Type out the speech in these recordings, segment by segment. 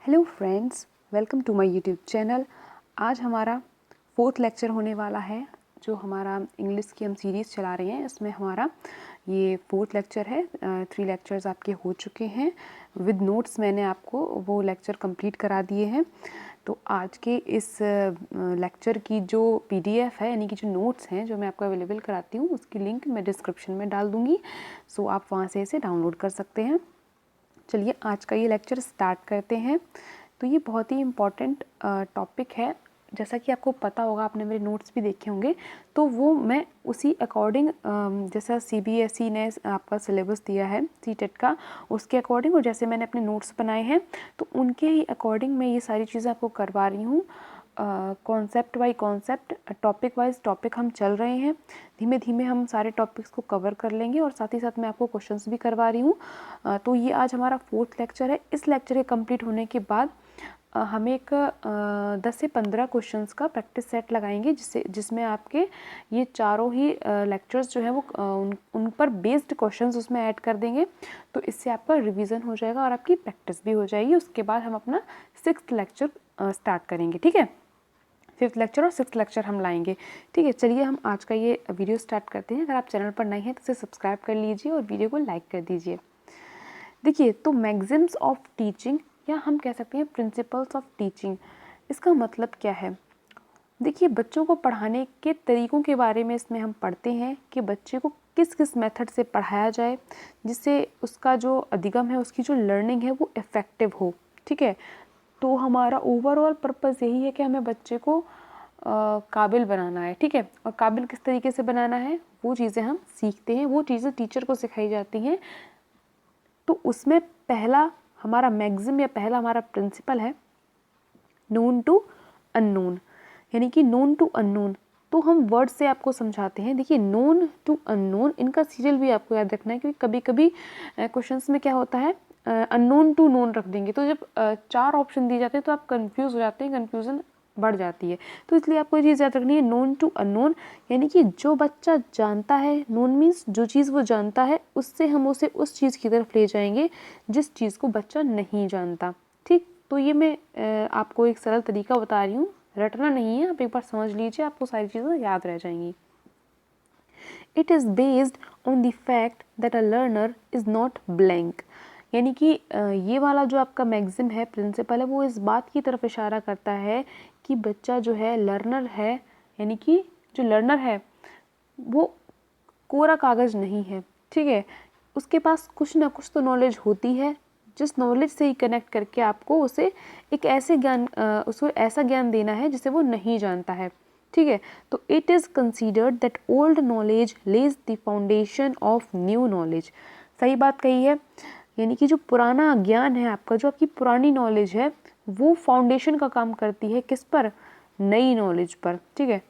Hello friends, welcome to my YouTube channel. आज हमारा 4th lecture होने वाला है। जो हमारा इंग्लिश की हम सीरीज़ चला रहे हैं, इसमें हमारा ये 4th लेक्चर है। 3 लेक्चर्स आपके हो चुके हैं विद नोट्स। मैंने आपको वो लेक्चर कंप्लीट करा दिए हैं। तो आज के इस लेक्चर की जो PDF है, यानी कि जो नोट्स हैं जो मैं आपको अवेलेबल कराती हूँ, उसकी लिंक मैं डिस्क्रिप्शन में डाल दूँगी। सो आप वहाँ से इसे डाउनलोड कर सकते हैं। चलिए आज का ये लेक्चर स्टार्ट करते हैं। तो ये बहुत ही इम्पॉर्टेंट टॉपिक है। जैसा कि आपको पता होगा, आपने मेरे नोट्स भी देखे होंगे, तो वो मैं उसी अकॉर्डिंग जैसा CBSE ने आपका सिलेबस दिया है CTET का, उसके अकॉर्डिंग और जैसे मैंने अपने नोट्स बनाए हैं तो उनके ही अकॉर्डिंग मैं ये सारी चीज़ें आपको करवा रही हूँ। Concept bye concept, topic wise topic हम चल रहे हैं। धीमे धीमे हम सारे टॉपिक्स को कवर कर लेंगे और साथ ही साथ मैं आपको क्वेश्चंस भी करवा रही हूँ। तो ये आज हमारा 4th लेक्चर है। इस लेक्चर के कंप्लीट होने के बाद हम एक 10 से 15 क्वेश्चंस का प्रैक्टिस सेट लगाएंगे, जिसमें आपके ये चारों ही लेक्चर्स जो है वो उन पर बेस्ड क्वेश्चंस उसमें ऐड कर देंगे। तो इससे आपका रिवीजन हो जाएगा और आपकी प्रैक्टिस भी हो जाएगी। उसके बाद हम अपना 6th लेक्चर स्टार्ट करेंगे। ठीक है, 5th लेक्चर और 6th लेक्चर हम लाएंगे। ठीक है, चलिए हम आज का ये वीडियो स्टार्ट करते हैं। अगर आप चैनल पर नए हैं तो इसे सब्सक्राइब कर लीजिए और वीडियो को लाइक कर दीजिए। देखिए, तो मैगजिम्स ऑफ टीचिंग, या हम कह सकते हैं प्रिंसिपल्स ऑफ टीचिंग, इसका मतलब क्या है? देखिए, बच्चों को पढ़ाने के तरीक़ों के बारे में इसमें हम पढ़ते हैं कि बच्चे को किस किस मेथड से पढ़ाया जाए जिससे उसका जो अधिगम है, उसकी जो लर्निंग है वो इफ़ेक्टिव हो। ठीक है, तो हमारा ओवरऑल पर्पस यही है कि हमें बच्चे को काबिल बनाना है। ठीक है, और काबिल किस तरीके से बनाना है वो चीज़ें हम सीखते हैं, वो चीज़ें टीचर को सिखाई जाती हैं। तो उसमें पहला हमारा मैगजिम या पहला हमारा प्रिंसिपल है नोन टू अननोन, यानी कि नोन टू अननोन। तो हम वर्ड से आपको समझाते हैं। देखिए, नोन टू अननोन, इनका सीरियल भी आपको याद रखना है, क्योंकि कभी कभी क्वेश्चंस में क्या होता है, अननोन टू नोन रख देंगे, तो जब 4 ऑप्शन दिए जाते हैं तो आप कंफ्यूज हो जाते हैं, कंफ्यूजन बढ़ जाती है। तो इसलिए आपको ये चीज़ याद रखनी है, नोन टू अननोन, यानी कि जो बच्चा जानता है, नोन मीन्स जो चीज़ वो जानता है, उससे हम उसे उस चीज़ की तरफ ले जाएंगे जिस चीज़ को बच्चा नहीं जानता। ठीक, तो ये मैं आपको एक सरल तरीका बता रही हूँ, रटना नहीं है, आप एक बार समझ लीजिए, आपको सारी चीज़ें याद रह जाएंगी। It is based on the fact that a learner is not blank, यानी कि ये वाला जो आपका मैगजिम है, प्रिंसिपल है, वो इस बात की तरफ इशारा करता है कि बच्चा जो है लर्नर है, यानी कि जो लर्नर है वो कोरा कागज़ नहीं है। ठीक है, उसके पास कुछ ना कुछ तो नॉलेज होती है, जिस नॉलेज से ही कनेक्ट करके आपको उसे एक ऐसे ज्ञान उसको ऐसा ज्ञान देना है जिसे वो नहीं जानता है। ठीक है, तो it is considered that old knowledge Lay's the foundation of new knowledge. सही बात कही है, यानी कि जो पुराना ज्ञान है आपका, जो आपकी पुरानी नॉलेज है, वो फाउंडेशन का काम करती है किस पर? नई नॉलेज पर। ठीक है,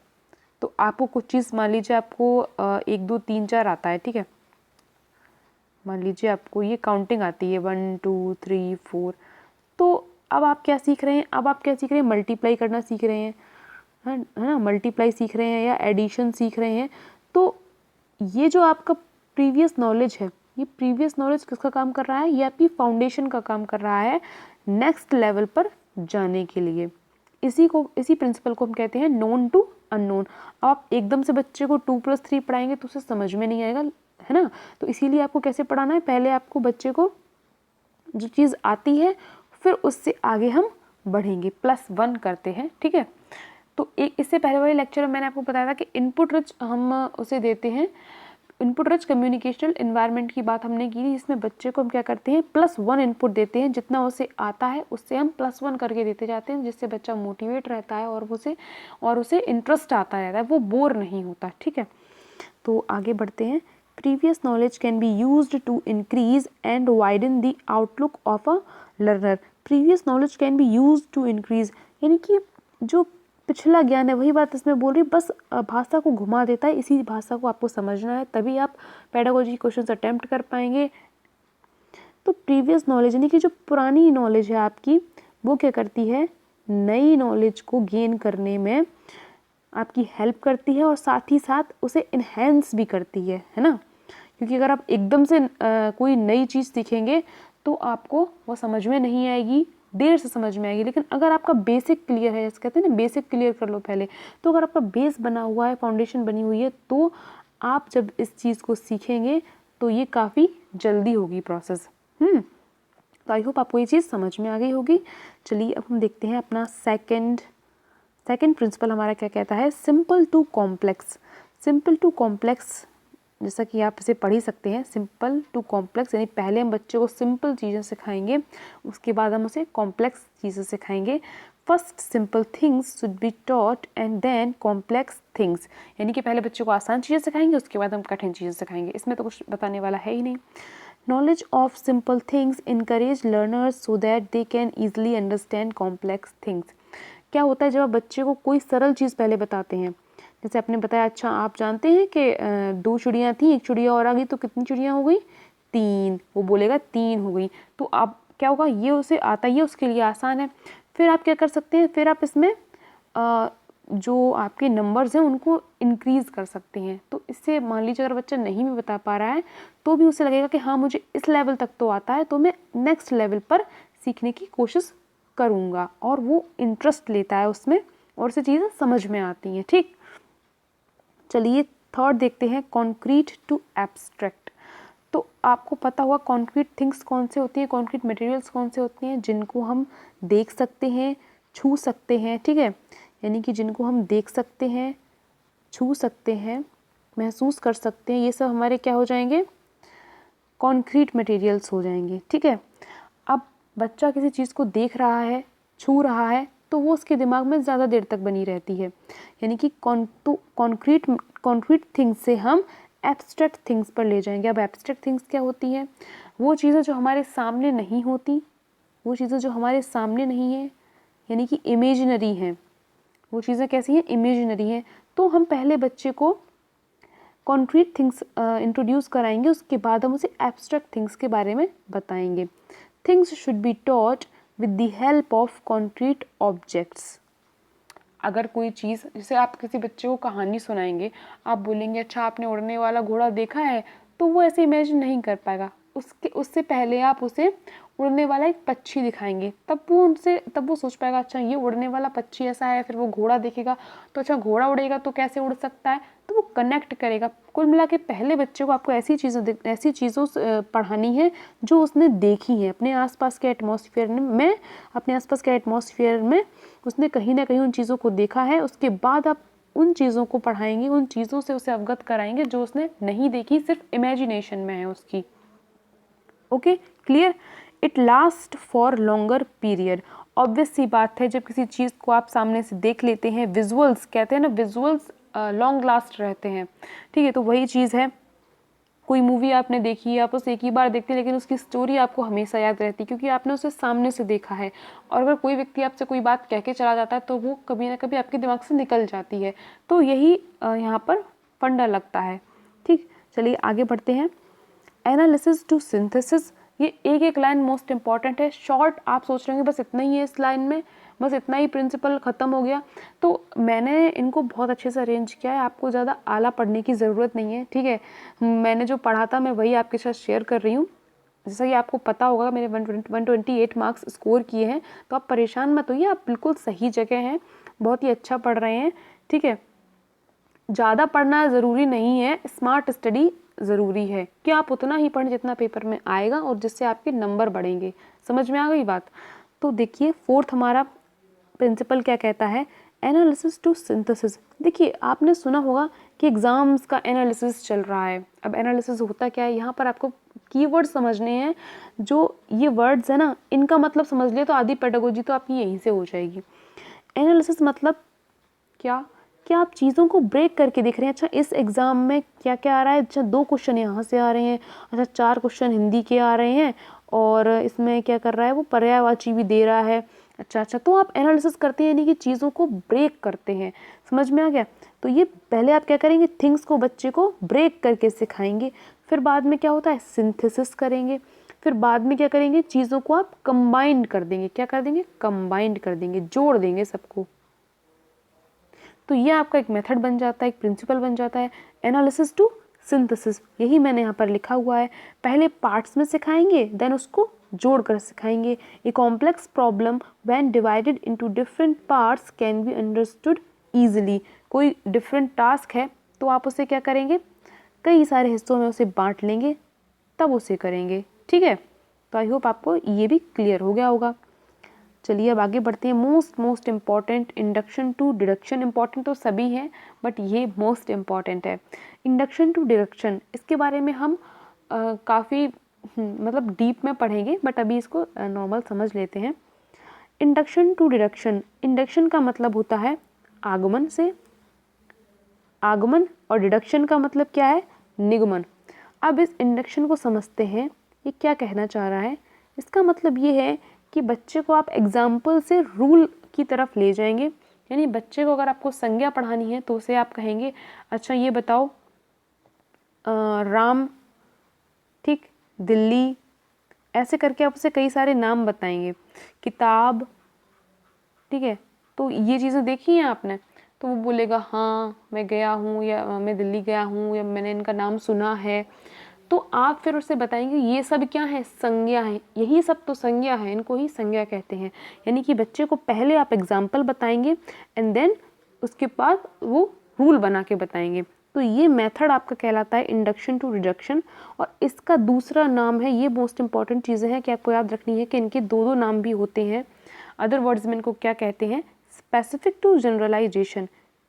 तो आपको कुछ चीज़, मान लीजिए आपको 1 2 3 4 आता है। ठीक है, मान लीजिए आपको ये काउंटिंग आती है 1 2 3 4, तो अब आप क्या सीख रहे हैं? अब आप क्या सीख रहे हैं? मल्टीप्लाई करना सीख रहे हैं, है ना? मल्टीप्लाई सीख रहे हैं या एडिशन सीख रहे हैं। तो ये जो आपका प्रीवियस नॉलेज है, ये प्रीवियस नॉलेज किसका काम कर रहा है? ये आपकी फाउंडेशन का काम कर रहा है नेक्स्ट लेवल पर जाने के लिए। इसी प्रिंसिपल को हम कहते हैं नोन टू अननोन। आप एकदम से बच्चे को 2+3 पढ़ाएंगे तो उसे समझ में नहीं आएगा, है ना? तो इसीलिए आपको कैसे पढ़ाना है, पहले आपको बच्चे को जो चीज़ आती है, फिर उससे आगे हम बढ़ेंगे, +1 करते हैं। ठीक है, तो एक इससे पहले वाले लेक्चर में मैंने आपको बताया था कि इनपुट रिच हम उसे देते हैं, इनपुट रिच कम्युनिकेशनल इन्वायरमेंट की बात हमने की थी, जिसमें बच्चे को हम क्या करते हैं, +1 इनपुट देते हैं। जितना उसे आता है उससे हम +1 करके देते जाते हैं, जिससे बच्चा मोटिवेट रहता है और उसे इंटरेस्ट आता रहता है, वो बोर नहीं होता। ठीक है, तो आगे बढ़ते हैं। Previous knowledge can be used to increase and widen the outlook of a learner. Previous knowledge can be used to increase, यानी कि जो पिछला ज्ञान है, वही बात इसमें बोल रही, बस भाषा को घुमा देता है। इसी भाषा को आपको समझना है, तभी आप पेडागोजी क्वेश्चंस अटेम्प्ट कर पाएंगे। तो प्रीवियस नॉलेज, यानी कि जो पुरानी नॉलेज है आपकी, वो क्या करती है, नई नॉलेज को गेन करने में आपकी हेल्प करती है और साथ ही साथ उसे इन्हेंस भी करती है ना? क्योंकि अगर आप एकदम से कोई नई चीज़ सीखेंगे तो आपको वो समझ में नहीं आएगी, देर से समझ में आएगी। लेकिन अगर आपका बेसिक क्लियर है, जैसे कहते हैं ना बेसिक क्लियर कर लो पहले, तो अगर आपका बेस बना हुआ है, फाउंडेशन बनी हुई है, तो आप जब इस चीज़ को सीखेंगे तो ये काफ़ी जल्दी होगी प्रोसेस। तो आई होप आपको ये चीज़ समझ में आ गई होगी। चलिए अब हम देखते हैं अपना सेकंड प्रिंसिपल हमारा क्या कहता है, simple to complex. Simple to complex जैसा कि आप इसे पढ़ ही सकते हैं, सिंपल टू कॉम्प्लेक्स, यानी पहले हम बच्चे को सिंपल चीज़ें सिखाएंगे, उसके बाद हम उसे कॉम्प्लेक्स चीज़ें सिखाएंगे। First simple things should be taught and then complex things, यानी कि पहले बच्चे को आसान चीज़ें सिखाएंगे, उसके बाद हम कठिन चीज़ें सिखाएंगे। इसमें तो कुछ बताने वाला है ही नहीं। Knowledge of simple things encourage learners so that they can easily understand complex things. क्या होता है जब आप बच्चे को कोई सरल चीज़ पहले बताते हैं, जैसे आपने बताया, अच्छा आप जानते हैं कि 2 चिड़ियाँ थी, एक चिड़िया और आ गई तो कितनी चिड़ियाँ हो गई, 3। वो बोलेगा 3 हो गई, तो आप क्या होगा, ये उसे आता ही है, उसके लिए आसान है। फिर आप क्या कर सकते हैं, फिर आप इसमें जो आपके नंबर्स हैं उनको इंक्रीज़ कर सकते हैं। तो इससे मान लीजिए अगर बच्चा नहीं भी बता पा रहा है तो भी उसे लगेगा कि हाँ मुझे इस लेवल तक तो आता है, तो मैं नेक्स्ट लेवल पर सीखने की कोशिश करूँगा, और वो इंटरेस्ट लेता है उसमें और उसे चीज़ें समझ में आती हैं। ठीक, चलिए थर्ड देखते हैं, कॉन्क्रीट टू एब्स्ट्रैक्ट। तो आपको पता होगा कॉन्क्रीट थिंग्स कौन से होती हैं, कॉन्क्रीट मटेरियल्स कौन से होती हैं, जिनको हम देख सकते हैं, छू सकते हैं। ठीक है, यानी कि जिनको हम देख सकते हैं, छू सकते हैं, महसूस कर सकते हैं, ये सब हमारे क्या हो जाएंगे, कॉन्क्रीट मटेरियल्स हो जाएंगे। ठीक है, अब बच्चा किसी चीज़ को देख रहा है, छू रहा है, तो वो उसके दिमाग में ज़्यादा देर तक बनी रहती है। यानी कि कॉन्क्रीट थिंग्स से हम एब्स्ट्रैक्ट थिंग्स पर ले जाएंगे। अब एब्स्ट्रैक्ट थिंग्स क्या होती हैं, वो चीज़ें जो हमारे सामने नहीं होती, वो चीज़ें जो हमारे सामने नहीं है, यानी कि इमेजिनरी हैं। वो चीज़ें कैसी हैं, इमेजिनरी हैं। तो हम पहले बच्चे को कॉन्क्रीट थिंग्स इंट्रोड्यूस कराएंगे, उसके बाद हम उसे एब्स्ट्रैक्ट थिंग्स के बारे में बताएंगे। Things should be taught with the help of concrete objects. अगर कोई चीज़, जैसे आप किसी बच्चे को कहानी सुनाएंगे, आप बोलेंगे अच्छा आपने उड़ने वाला घोड़ा देखा है, तो वो ऐसे इमेजिन नहीं कर पाएगा। उससे पहले आप उसे उड़ने वाला एक पक्षी दिखाएंगे, तब वो सोच पाएगा अच्छा ये उड़ने वाला पक्षी ऐसा है। फिर वो घोड़ा देखेगा तो अच्छा घोड़ा उड़ेगा तो कैसे उड़ सकता है, तो वो कनेक्ट करेगा। कुल मिला के पहले बच्चे को आपको ऐसी चीज़ों से पढ़ानी है जो उसने देखी है अपने आसपास के एटमॉस्फेयर में, उसने कहीं ना कहीं उन चीज़ों को देखा है। उसके बाद आप उन चीज़ों को पढ़ाएंगे, उन चीज़ों से उसे अवगत कराएंगे जो उसने नहीं देखी, सिर्फ इमेजिनेशन में है उसकी। Okay, clear. It last for longer period. Obvious सी बात है, जब किसी चीज़ को आप सामने से देख लेते हैं, विजुअल्स कहते हैं ना, विजुअल्स लॉन्ग लास्ट रहते हैं। ठीक है, तो वही चीज़ है, कोई मूवी आपने देखी है, आप उसे एक ही बार देखते हैं, लेकिन उसकी स्टोरी आपको हमेशा याद रहती है क्योंकि आपने उसे सामने से देखा है। और अगर कोई व्यक्ति आपसे कोई बात कह के चला जाता है तो वो कभी ना कभी आपके दिमाग से निकल जाती है। तो यही यहाँ पर फंडा लगता है। ठीक, चलिए आगे बढ़ते हैं। एनालिसिस टू सिंथेसिस, ये एक एक लाइन मोस्ट इंपॉर्टेंट है। शॉर्ट आप सोच रहे होंगे बस इतना ही है इस लाइन में, बस इतना ही प्रिंसिपल ख़त्म हो गया। तो मैंने इनको बहुत अच्छे से अरेंज किया है, आपको ज़्यादा आला पढ़ने की ज़रूरत नहीं है। ठीक है, मैंने जो पढ़ा था मैं वही आपके साथ शेयर कर रही हूँ। जैसा कि आपको पता होगा मेरे 128 मार्क्स स्कोर किए हैं, तो आप परेशान मत होइए, आप बिल्कुल सही जगह हैं, बहुत ही अच्छा पढ़ रहे हैं। ठीक है, ज़्यादा पढ़ना ज़रूरी नहीं है, स्मार्ट स्टडी ज़रूरी है कि आप उतना ही पढ़ें जितना पेपर में आएगा और जिससे आपके नंबर बढ़ेंगे। समझ में आ गई बात। तो देखिए फोर्थ हमारा प्रिंसिपल क्या कहता है, एनालिसिस टू सिंथेसिस। देखिए आपने सुना होगा कि एग्ज़ाम्स का एनालिसिस चल रहा है। अब एनालिसिस होता क्या है, यहाँ पर आपको कीवर्ड समझने हैं। जो ये वर्ड्स है ना, इनका मतलब समझ लिया तो आधी पेडागोजी तो आपकी यहीं से हो जाएगी। एनालिसिस मतलब क्या आप चीज़ों को ब्रेक करके देख रहे हैं। अच्छा इस एग्ज़ाम में क्या क्या आ रहा है, अच्छा 2 क्वेश्चन यहाँ से आ रहे हैं, अच्छा 4 क्वेश्चन हिंदी के आ रहे हैं, और इसमें क्या कर रहा है वो पर्यायवाची भी दे रहा है। अच्छा तो आप एनालिसिस करते हैं, यानी कि चीज़ों को ब्रेक करते हैं। समझ में आ गया। तो ये पहले आप क्या करेंगे, थिंग्स को बच्चे को ब्रेक करके सिखाएंगे, फिर बाद में क्या होता है सिंथेसिस करेंगे, फिर बाद में क्या करेंगे, चीज़ों को आप कंबाइंड कर देंगे। क्या कर देंगे, कंबाइंड कर देंगे, जोड़ देंगे सबको। तो ये आपका एक मेथड बन जाता है, एक प्रिंसिपल बन जाता है, एनालिसिस टू सिंथेसिस। यही मैंने यहाँ पर लिखा हुआ है। पहले पार्ट्स में सिखाएंगे, देन उसको जोड़ कर सिखाएंगे। A complex problem when divided into different parts can be understood easily. कोई डिफरेंट टास्क है तो आप उसे क्या करेंगे, कई सारे हिस्सों में उसे बांट लेंगे तब उसे करेंगे। ठीक है, तो आई होप आपको ये भी क्लियर हो गया होगा। चलिए अब आगे बढ़ते हैं। Most important, induction to deduction. Important तो सभी हैं बट ये मोस्ट इम्पॉर्टेंट है। इंडक्शन टू डिडक्शन, इसके बारे में हम काफ़ी मतलब डीप में पढ़ेंगे बट अभी इसको नॉर्मल समझ लेते हैं। इंडक्शन टू डिडक्शन, इंडक्शन का मतलब होता है आगमन से, आगमन, और डिडक्शन का मतलब क्या है, निगमन। अब इस इंडक्शन को समझते हैं, ये क्या कहना चाह रहा है। इसका मतलब ये है कि बच्चे को आप एग्जाम्पल से रूल की तरफ ले जाएंगे। यानी बच्चे को अगर आपको संज्ञा पढ़ानी है तो उसे आप कहेंगे अच्छा ये बताओ राम, ठीक, दिल्ली, ऐसे करके आप उसे कई सारे नाम बताएंगे, किताब, ठीक है। तो ये चीज़ें देखी हैं आपने, तो वो बोलेगा हाँ मैं गया हूँ, या मैं दिल्ली गया हूँ, या मैंने इनका नाम सुना है। तो आप फिर उससे बताएंगे ये सब क्या है, संज्ञा है, यही सब तो संज्ञा है, इनको ही संज्ञा कहते हैं। यानी कि बच्चे को पहले आप एग्जाम्पल बताएंगे एंड देन उसके बाद वो रूल बना के बताएंगे। तो ये मेथड आपका कहलाता है इंडक्शन टू डिडक्शन। और इसका दूसरा नाम है, ये मोस्ट इंपॉर्टेंट चीज़ें हैं कि आपको याद रखनी है कि इनके दो दो नाम भी होते हैं। अदर वर्ड्स में इनको क्या कहते हैं, स्पेसिफिक टू जनरलाइजेशन।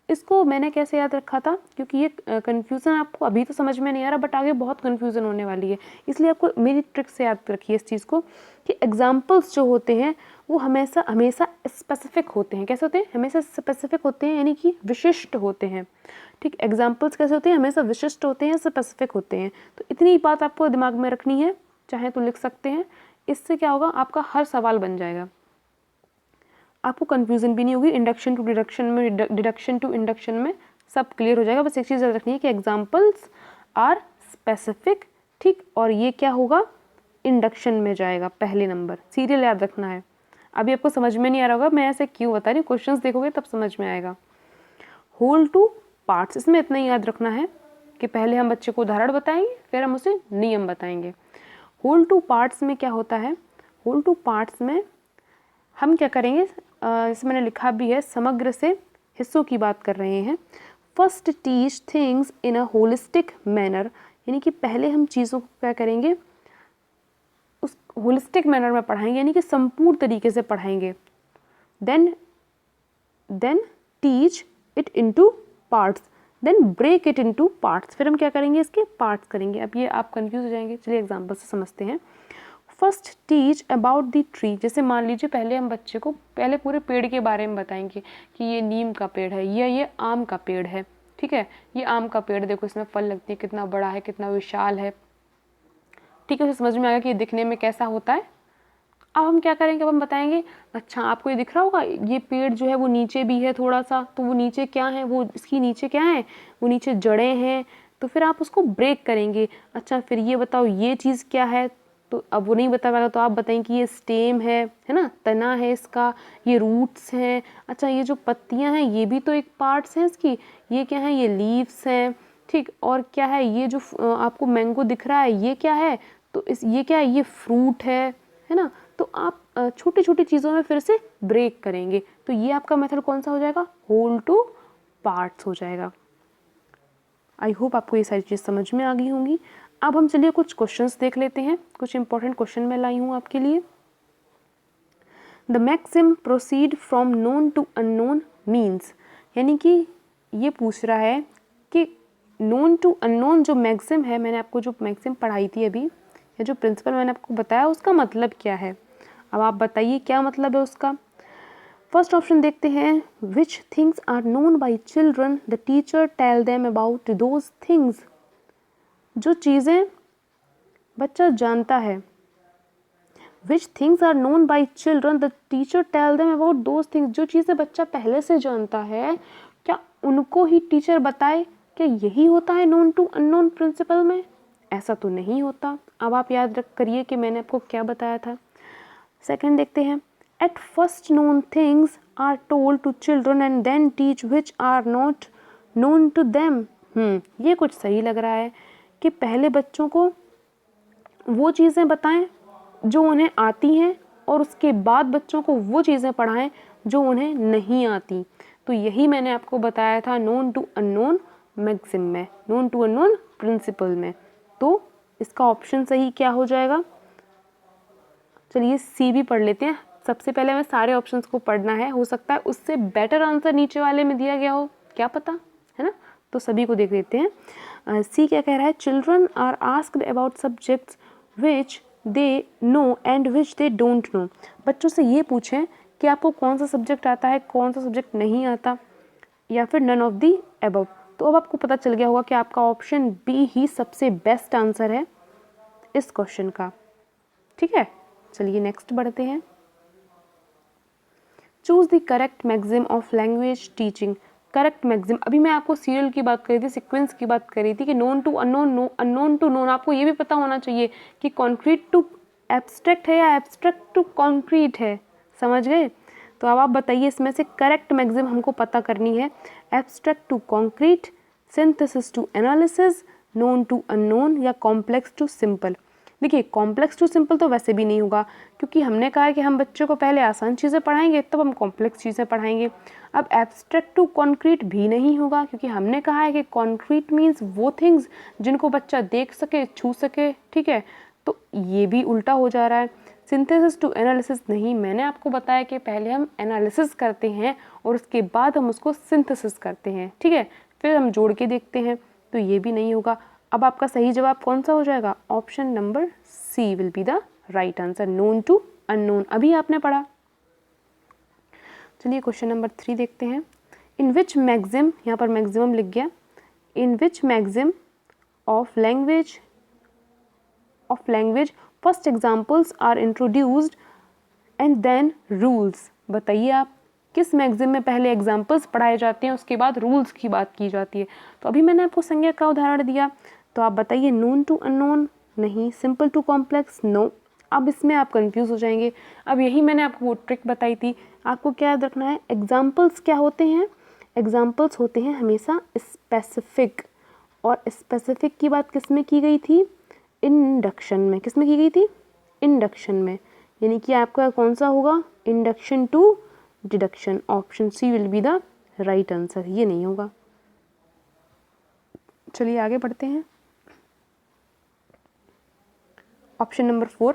इसको मैंने कैसे याद रखा था, क्योंकि ये कन्फ्यूज़न आपको अभी तो समझ में नहीं आ रहा बट आगे बहुत कन्फ्यूज़न होने वाली है, इसलिए आपको मेरी ट्रिक से याद रखिए इस चीज़ को कि एग्जाम्पल्स जो होते हैं वो हमेशा हमेशा स्पेसिफिक होते हैं। कैसे होते हैं, हमेशा स्पेसिफिक होते हैं, यानी कि विशिष्ट होते हैं। ठीक, एग्जाम्पल्स कैसे होते हैं, हमेशा विशिष्ट होते हैं, स्पेसिफिक होते हैं। तो इतनी बात आपको दिमाग में रखनी है, चाहे तो लिख सकते हैं। इससे क्या होगा, आपका हर सवाल बन जाएगा, आपको कंफ्यूजन भी नहीं होगी। इंडक्शन टू डिडक्शन में, डिडक्शन टू इंडक्शन में सब क्लियर हो जाएगा। बस एक चीज़ याद रखनी है कि एग्जाम्पल्स आर स्पेसिफिक, ठीक, और ये क्या होगा, इंडक्शन में जाएगा पहले नंबर। सीरियल याद रखना है। अभी आपको समझ में नहीं आ रहा होगा मैं ऐसे क्यों बता रही हूँ, क्वेश्चंस देखोगे तब समझ में आएगा। होल टू पार्ट्स, इसमें इतना ही याद रखना है कि पहले हम बच्चे को उदाहरण बताएंगे फिर हम उसे नियम बताएंगे। होल टू पार्ट्स में क्या होता है, होल टू पार्ट्स में हम क्या करेंगे, जैसे मैंने लिखा भी है, समग्र से हिस्सों की बात कर रहे हैं। First teach things in a holistic manner, यानी कि पहले हम चीज़ों को क्या करेंगे, उस होलिस्टिक मैनर में पढ़ाएंगे, यानी कि संपूर्ण तरीके से पढ़ाएंगे। Then teach it into parts, then break it into parts, फिर हम क्या करेंगे, इसके पार्ट्स करेंगे। अब ये आप कंफ्यूज हो जाएंगे, चलिए एग्जाम्पल से समझते हैं। First teach about the tree, जैसे मान लीजिए पहले हम बच्चे को पहले पूरे पेड़ के बारे में बताएंगे कि ये नीम का पेड़ है या ये आम का पेड़ है, ठीक है, ये आम का पेड़ देखो इसमें फल लगते हैं, कितना बड़ा है, कितना विशाल है, ठीक है, उसे समझ में आएगा कि ये दिखने में कैसा होता है। अब हम क्या करेंगे, अब हम बताएंगे अच्छा आपको ये दिख रहा होगा ये पेड़ जो है वो नीचे भी है थोड़ा सा, तो वो नीचे क्या है, वो इसकी नीचे क्या है, वो नीचे जड़ें हैं, तो फिर आप उसको ब्रेक करेंगे। अच्छा फिर ये बताओ ये चीज़ क्या है, तो अब वो नहीं बता पाएगा तो आप बताएंगे कि ये स्टेम है ना, तना है इसका, ये रूट्स हैं, अच्छा ये जो पत्तियां हैं ये भी तो एक पार्ट्स हैं इसकी, ये क्या है, ये लीव्स हैं, ठीक, और क्या है ये जो आपको मैंगो दिख रहा है ये क्या है, तो इस ये क्या है, ये फ्रूट है ना। तो आप छोटी छोटी चीज़ों में फिर से ब्रेक करेंगे, तो ये आपका मेथड कौन सा हो जाएगा, होल टू पार्ट्स हो जाएगा। आई होप आपको ये सारी चीज़ समझ में आ गई होंगी। अब हम चलिए कुछ क्वेश्चंस देख लेते हैं, कुछ इंपॉर्टेंट क्वेश्चन मैं लाई हूँ आपके लिए। The maxim proceed from known to unknown means, यानी कि ये पूछ रहा है कि नोन टू अननोन जो मैक्सिम है, मैंने आपको जो मैक्सिम पढ़ाई थी अभी, या जो प्रिंसिपल मैंने आपको बताया उसका मतलब क्या है। अब आप बताइए क्या मतलब है उसका। फर्स्ट ऑप्शन देखते हैं, which things are known by children the teacher tell them about those things, जो चीज़ें बच्चा जानता है। Which things are known by children the teacher tell them about those things, जो चीज़ें बच्चा पहले से जानता है क्या उनको ही टीचर बताए, क्या यही होता है नोन टू अननोन प्रिंसिपल में, ऐसा तो नहीं होता। अब आप याद रख करिए कि मैंने आपको क्या बताया था। सेकंड देखते हैं, at first known things are told to children and then teach which are not known to them. ये कुछ सही लग रहा है कि पहले बच्चों को वो चीज़ें बताएं जो उन्हें आती हैं और उसके बाद बच्चों को वो चीज़ें पढ़ाएं जो उन्हें नहीं आती। तो यही मैंने आपको बताया था नोन टू अननोन मैक्सिम में, नोन टू अननोन प्रिंसिपल में। तो इसका ऑप्शन सही क्या हो जाएगा? चलिए सी भी पढ़ लेते हैं। सबसे पहले हमें सारे ऑप्शंस को पढ़ना है, हो सकता है उससे बेटर आंसर नीचे वाले में दिया गया हो, क्या पता, है ना। तो सभी को देख लेते हैं। सी क्या कह रहा है? Children are asked about subjects which they know and which they don't know. बच्चों से ये पूछें कि आपको कौन सा सब्जेक्ट आता है, कौन सा सब्जेक्ट नहीं आता, या फिर नन ऑफ दी अबव। तो अब आपको पता चल गया होगा कि आपका ऑप्शन बी ही सबसे बेस्ट आंसर है इस क्वेश्चन का। ठीक है, चलिए नेक्स्ट बढ़ते हैं। Choose the correct maxim of language teaching. Correct maxim, अभी मैं आपको सीरियल की बात कर रही थी, सीक्वेंस की बात कर रही थी कि known to unknown, no unknown to known. आपको ये भी पता होना चाहिए कि कॉन्क्रीट टू एब्स्ट्रैक्ट है या एब्स्ट्रैक्ट टू कॉन्क्रीट है। समझ गए? तो अब आप बताइए इसमें से करेक्ट मैक्सिम हमको पता करनी है। Abstract to concrete, synthesis to analysis, known to unknown, या कॉम्प्लेक्स टू सिंपल। देखिए कॉम्प्लेक्स टू सिंपल तो वैसे भी नहीं होगा, क्योंकि हमने कहा है कि हम बच्चों को पहले आसान चीज़ें पढ़ाएंगे तब हम कॉम्प्लेक्स चीज़ें पढ़ाएंगे। अब एब्स्ट्रैक्ट टू कॉन्क्रीट भी नहीं होगा, क्योंकि हमने कहा है कि कॉन्क्रीट मीन्स वो थिंग्स जिनको बच्चा देख सके, छू सके। ठीक है, तो ये भी उल्टा हो जा रहा है। सिंथेसिस टू एनालिसिस नहीं, मैंने आपको बताया कि पहले हम एनालिसिस करते हैं और उसके बाद हम उसको सिंथेसिस करते हैं। ठीक है, फिर हम जोड़ के देखते हैं, तो ये भी नहीं होगा। अब आपका सही जवाब कौन सा हो जाएगा? Option number C will be the right answer, known to unknown. अभी आपने पढ़ा। चलिए क्वेश्चन नंबर 3 देखते हैं। इन विच मैक्सिम, यहाँ पर मैक्सिमम लिख गया, in which maxim of language first examples are introduced and then rules. बताइए आप किस मैक्सिम में पहले एग्जाम्पल्स पढ़ाए जाते हैं, उसके बाद रूल्स की बात की जाती है। तो अभी मैंने आपको संज्ञा का उदाहरण दिया, तो आप बताइए नोन टू अननोन नहीं, सिंपल टू कॉम्प्लेक्स नो। अब इसमें आप कंफ्यूज हो जाएंगे। अब यही मैंने आपको वो ट्रिक बताई थी। आपको क्या याद रखना है? एग्जाम्पल्स क्या होते हैं? एग्जाम्पल्स होते हैं हमेशा स्पेसिफिक, और स्पेसिफिक की बात किस में की गई थी? इंडक्शन में। किस में की गई थी? इंडक्शन में। यानी कि आपका कौन सा होगा? Induction to deduction. Option C will be the right answer, ये नहीं होगा। चलिए आगे बढ़ते हैं। Option number 4,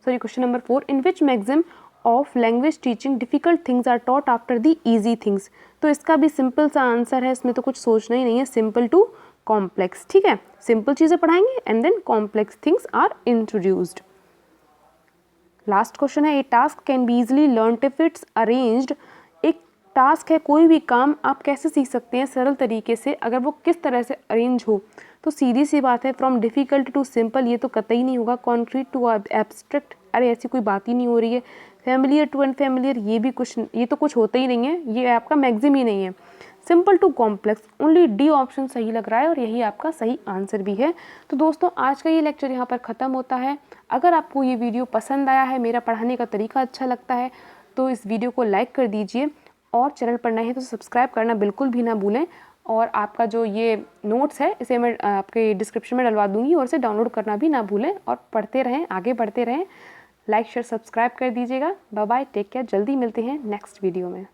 sorry question number 4, in which maxim of language teaching difficult things are taught after the easy things. तो इसका भी सिंपल सा आंसर है, इसमें तो कुछ सोचना ही नहीं है, सिंपल टू कॉम्प्लेक्स। ठीक है, सिंपल चीजें पढ़ाएंगे and then complex things are introduced. Last question है, a task can be easily learned if it's arranged. एक टास्क है, कोई भी काम आप कैसे सीख सकते हैं सरल तरीके से, अगर वो किस तरह से अरेंज हो। तो सीधी सी बात है, फ्रॉम डिफिकल्ट टू सिंपल, ये तो कतई नहीं होगा। कॉन्क्रीट टू एब्स्ट्रैक्ट, अरे ऐसी कोई बात ही नहीं हो रही है। फैमिलियर टू अनफैमिलियर, ये तो कुछ होता ही नहीं है, ये आपका मैक्सिम ही नहीं है। Simple to complex, only D option सही लग रहा है और यही आपका सही आंसर भी है। तो दोस्तों आज का ये लेक्चर यहाँ पर ख़त्म होता है। अगर आपको ये वीडियो पसंद आया है, मेरा पढ़ाने का तरीका अच्छा लगता है, तो इस वीडियो को लाइक कर दीजिए, और चैनल पर नए हैं तो सब्सक्राइब करना बिल्कुल भी ना भूलें। और आपका जो ये नोट्स है इसे मैं आपके डिस्क्रिप्शन में डलवा दूँगी, और इसे डाउनलोड करना भी ना भूलें, और पढ़ते रहें, आगे बढ़ते रहें। लाइक शेयर सब्सक्राइब कर दीजिएगा। बाय बाय, टेक केयर, जल्दी मिलते हैं नेक्स्ट वीडियो में।